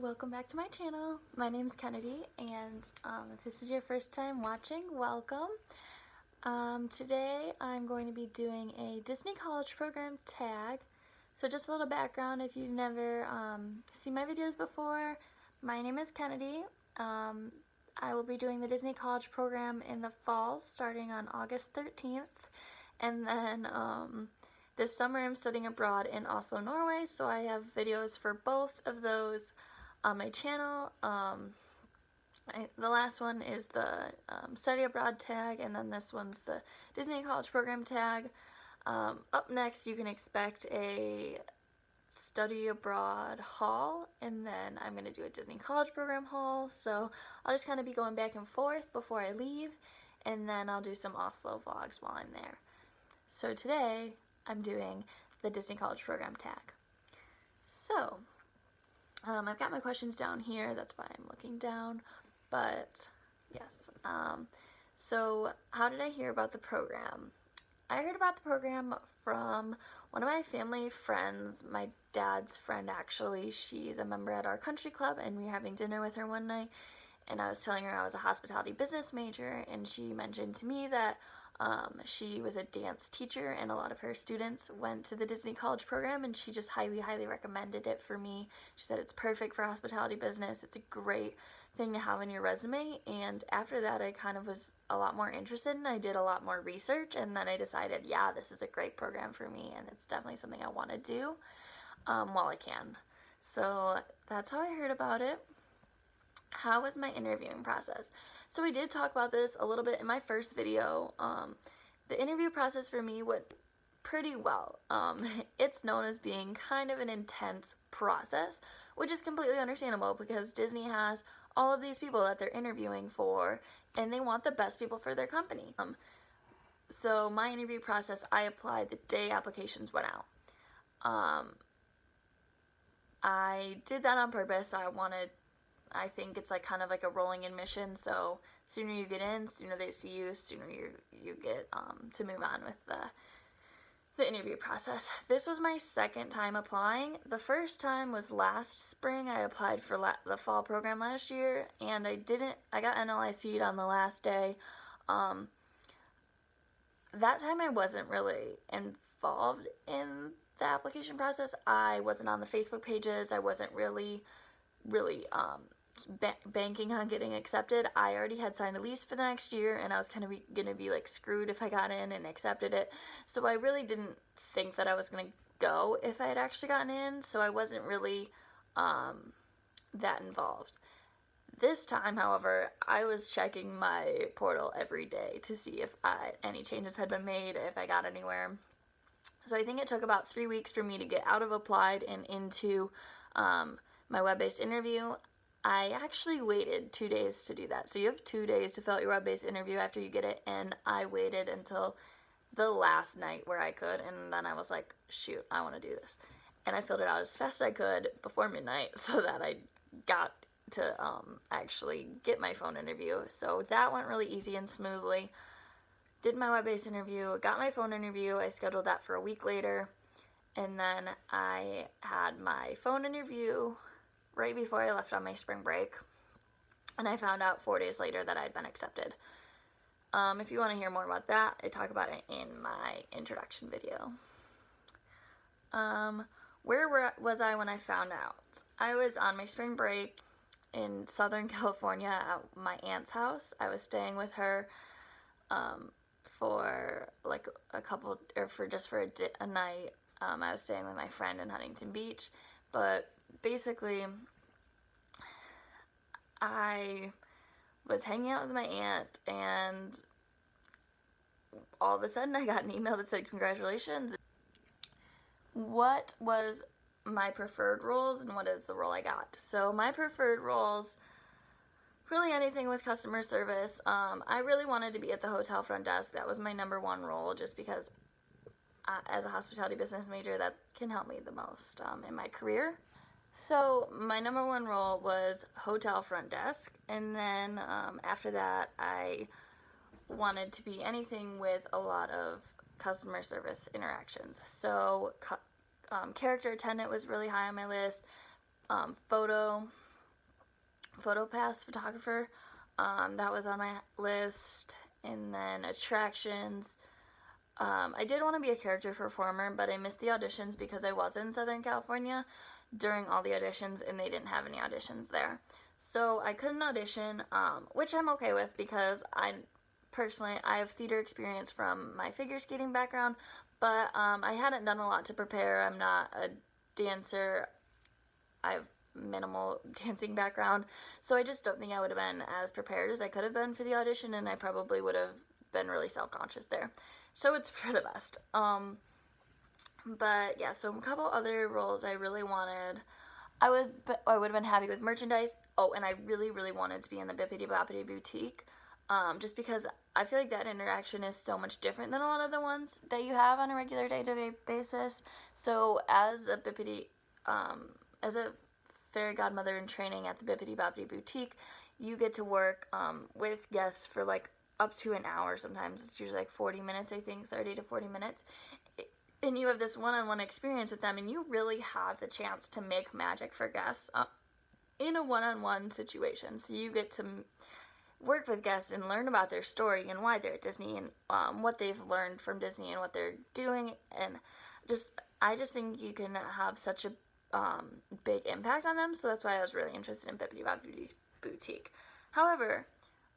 welcome back to my channel. My name is Kennedy, and if this is your first time watching, welcome. Today I'm going to be doing a Disney College Program tag. So just a little background, if you've never seen my videos before, my name is Kennedy. I will be doing the Disney College Program in the fall starting on August 13th, and then this summer I'm studying abroad in Oslo, Norway, so I have videos for both of those on my channel. The last one is the study abroad tag, and then this one's the Disney College Program tag. Up next you can expect a study abroad haul, and then I'm going to do a Disney College Program haul, so I'll just kind of be going back and forth before I leave, and then I'll do some Oslo vlogs while I'm there. So today I'm doing the Disney College Program tag. So I've got my questions down here, that's why I'm looking down, but yes. So how did I hear about the program? I heard about the program from one of my family friends, my dad's friend actually. She's a member at our country club, and we were having dinner with her one night, and I was telling her I was a hospitality business major, and she mentioned to me that she was a dance teacher and a lot of her students went to the Disney College Program, and she just highly recommended it for me. She said it's perfect for hospitality business, it's a great thing to have on your resume, and after that I kind of was a lot more interested, and I did a lot more research, and then I decided, yeah, this is a great program for me and it's definitely something I want to do while I can. So that's how I heard about it. How was my interviewing process? So we did talk about this a little bit in my first video. The interview process for me went pretty well. It's known as being kind of an intense process, which is completely understandable because Disney has all of these people that they're interviewing for, and they want the best people for their company. So my interview process, I applied the day applications went out. I did that on purpose. I think it's like kind of like a rolling admission, so sooner you get in, sooner they see you, sooner you get to move on with the interview process. This was my second time applying. The first time was last spring. I applied for the fall program last year, and I got NLIC'd on the last day. That time I wasn't really involved in the application process. I wasn't on the Facebook pages. I wasn't really banking on getting accepted. I already had signed a lease for the next year, and I was kind of gonna be like screwed if I got in and accepted it. So I really didn't think that I was gonna go if I had actually gotten in, so I wasn't really that involved. This time, however, I was checking my portal every day to see if any changes had been made, if I got anywhere. So I think it took about 3 weeks for me to get out of applied and into my web-based interview. I actually waited 2 days to do that. So you have 2 days to fill out your web-based interview after you get it, and I waited until the last night where I could, and then I was like, shoot, I want to do this. And I filled it out as fast as I could before midnight so that I got to actually get my phone interview. So that went really easy and smoothly. Did my web-based interview, got my phone interview, I scheduled that for a week later, and then I had my phone interview right before I left on my spring break, and I found out 4 days later that I'd been accepted. If you want to hear more about that, I talk about it in my introduction video. Where was I when I found out? I was on my spring break in Southern California at my aunt's house. I was staying with her for like a night. I was staying with my friend in Huntington Beach, but basically I was hanging out with my aunt, and all of a sudden I got an email that said congratulations. What was my preferred roles and what is the role I got? So my preferred roles, really anything with customer service. I really wanted to be at the hotel front desk. That was my #1 role, just because as a hospitality business major, that can help me the most in my career. So my #1 role was hotel front desk, and then after that I wanted to be anything with a lot of customer service interactions. So character attendant was really high on my list. Photo, PhotoPass photographer. That was on my list. And then attractions. I did want to be a character performer, but I missed the auditions because I was in Southern California during all the auditions, and they didn't have any auditions there. So I couldn't audition, which I'm okay with because I have theater experience from my figure skating background, but I hadn't done a lot to prepare. I'm not a dancer. I have minimal dancing background, so I just don't think I would have been as prepared as I could have been for the audition, and I probably would have been really self-conscious there. So it's for the best. But yeah, so a couple other roles I really wanted. I would have been happy with merchandise. Oh, and I really, really wanted to be in the Bippity Boppity Boutique. Just because I feel like that interaction is so much different than a lot of the ones that you have on a regular day-to-day basis. So as a fairy godmother in training at the Bippity Boppity Boutique, you get to work with guests for like up to an hour. Sometimes it's usually like 40 minutes, I think, 30 to 40 minutes. And you have this one-on-one experience with them, and you really have the chance to make magic for guests in a one-on-one situation. So you get to work with guests and learn about their story and why they're at Disney, and what they've learned from Disney and what they're doing. And I just think you can have such a big impact on them. So that's why I was really interested in Bippity Boppity Boutique. However,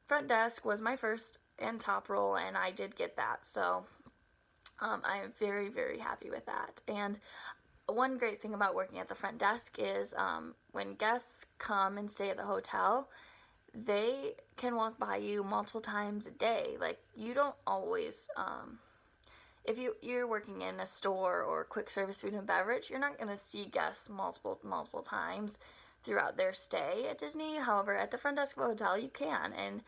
front desk was my first and top role, and I did get that. So I'm very, very happy with that. And one great thing about working at the front desk is when guests come and stay at the hotel, they can walk by you multiple times a day. Like, you don't always, if you're working in a store or quick service food and beverage, you're not going to see guests multiple times throughout their stay at Disney. However, at the front desk of a hotel, you can, and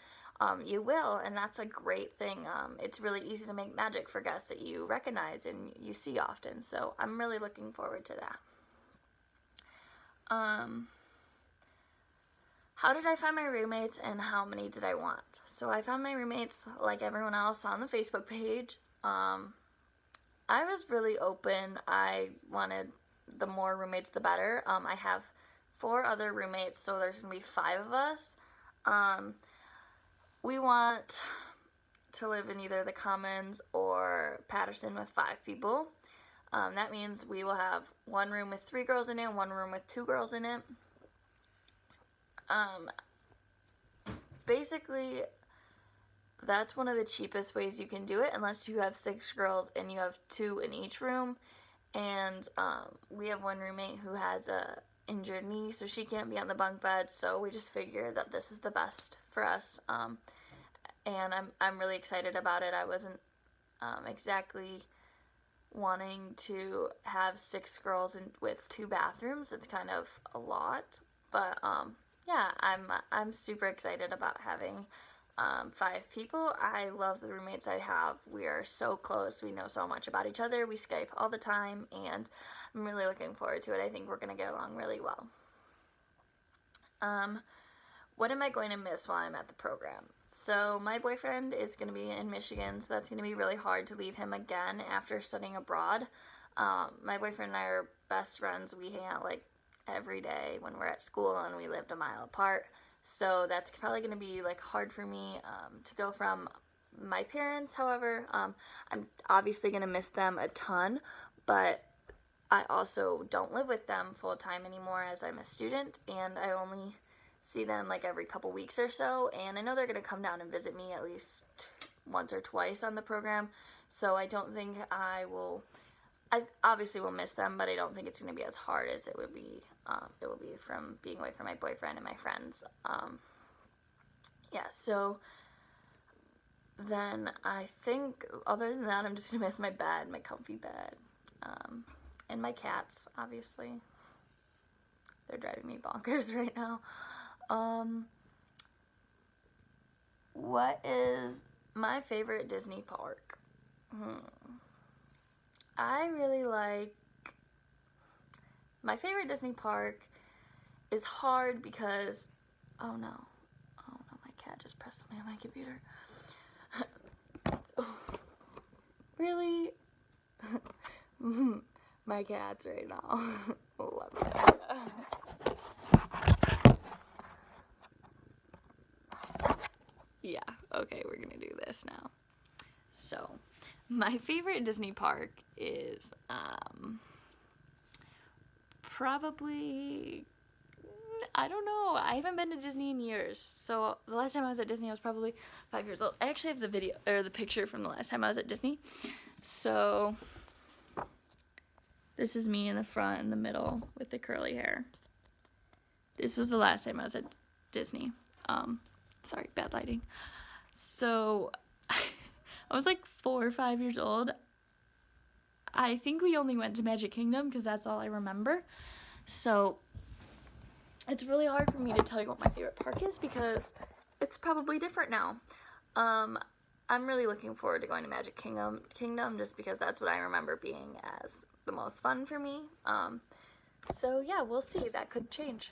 you will, and that's a great thing. It's really easy to make magic for guests that you recognize and you see often, so I'm really looking forward to that. How did I find my roommates, and how many did I want? So I found my roommates, like everyone else, on the Facebook page. I was really open. I wanted the more roommates, the better. I have 4 other roommates, so there's going to be 5 of us. We want to live in either the Commons or Patterson with 5 people. That means we will have one room with 3 girls in it, one room with 2 girls in it. Basically, that's one of the cheapest ways you can do it, unless you have 6 girls and you have 2 in each room. And we have one roommate who has a injured knee, so she can't be on the bunk bed, so we just figured that this is the best for us. And I'm really excited about it. I wasn't exactly wanting to have 6 girls with 2 bathrooms. It's kind of a lot, but yeah, I'm super excited about having 5 people. I love the roommates I have. We are so close. We know so much about each other. We Skype all the time, and I'm really looking forward to it. I think we're going to get along really well. What am I going to miss while I'm at the program? So my boyfriend is going to be in Michigan, so that's going to be really hard to leave him again after studying abroad. My boyfriend and I are best friends. We hang out like every day when we're at school, and we lived a mile apart. So that's probably going to be like hard for me to go from my parents. However, I'm obviously going to miss them a ton, but I also don't live with them full time anymore as I'm a student, and I only see them like every couple weeks or so, and I know they're going to come down and visit me at least once or twice on the program, so I don't think I obviously will miss them, but I don't think it's going to be as hard as it will be from being away from my boyfriend and my friends. Yeah, so then I think other than that, I'm just going to miss my bed, my comfy bed, and my cats, obviously. They're driving me bonkers right now. What is my favorite Disney park? I really like, my favorite Disney park is hard because, oh no, my cat just pressed something on my computer. Really? My cats right now. Love it. Okay, we're gonna do this now. So, my favorite Disney park is probably, I don't know. I haven't been to Disney in years. So the last time I was at Disney, I was probably 5 years old. I actually have the video or the picture from the last time I was at Disney. So this is me in the front and the middle with the curly hair. This was the last time I was at Disney. Sorry, bad lighting. So I was like 4 or 5 years old. I think we only went to Magic Kingdom because that's all I remember. So it's really hard for me to tell you what my favorite park is because it's probably different now. I'm really looking forward to going to Magic Kingdom just because that's what I remember being as the most fun for me. So yeah, we'll see. That could change.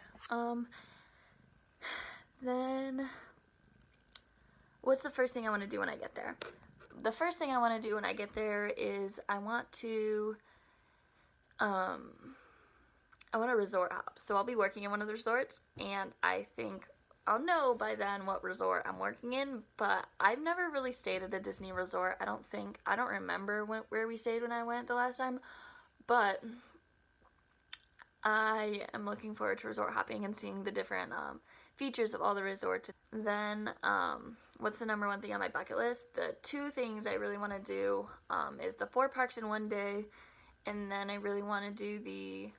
Then what's the first thing I want to do when I get there? The first thing I want to do when I get there is I want to resort hop. So I'll be working in one of the resorts, and I think I'll know by then what resort I'm working in, but I've never really stayed at a Disney resort. I don't remember where we stayed when I went the last time, but I am looking forward to resort hopping and seeing the different features of all the resorts. Then, what's the number one thing on my bucket list? The 2 things I really want to do is the 4 parks in one day, and then I really want to do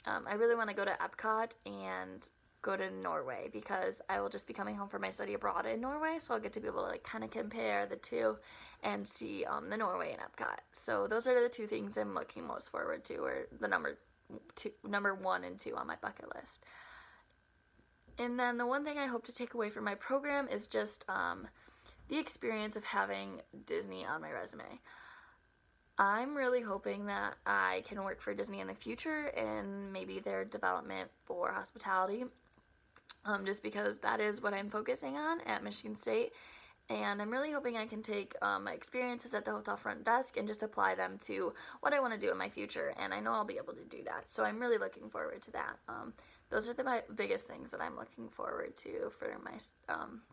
I really want to go to Epcot and go to Norway because I will just be coming home for my study abroad in Norway, so I'll get to be able to like kind of compare the 2 and see the Norway and Epcot. So those are the 2 things I'm looking most forward to, or the number 1 and 2 on my bucket list. And then the one thing I hope to take away from my program is just the experience of having Disney on my resume. I'm really hoping that I can work for Disney in the future and maybe their development for hospitality, just because that is what I'm focusing on at Michigan State. And I'm really hoping I can take my experiences at the hotel front desk and just apply them to what I want to do in my future, and I know I'll be able to do that. So I'm really looking forward to that. Those are my biggest things that I'm looking forward to for my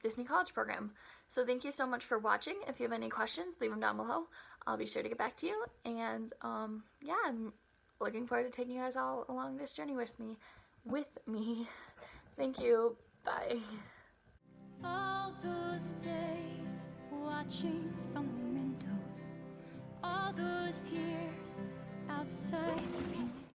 Disney College program. So thank you so much for watching. If you have any questions, leave them down below. I'll be sure to get back to you. And yeah, I'm looking forward to taking you guys all along this journey with me. Thank you. Bye. All those days watching from the windows, all those years outside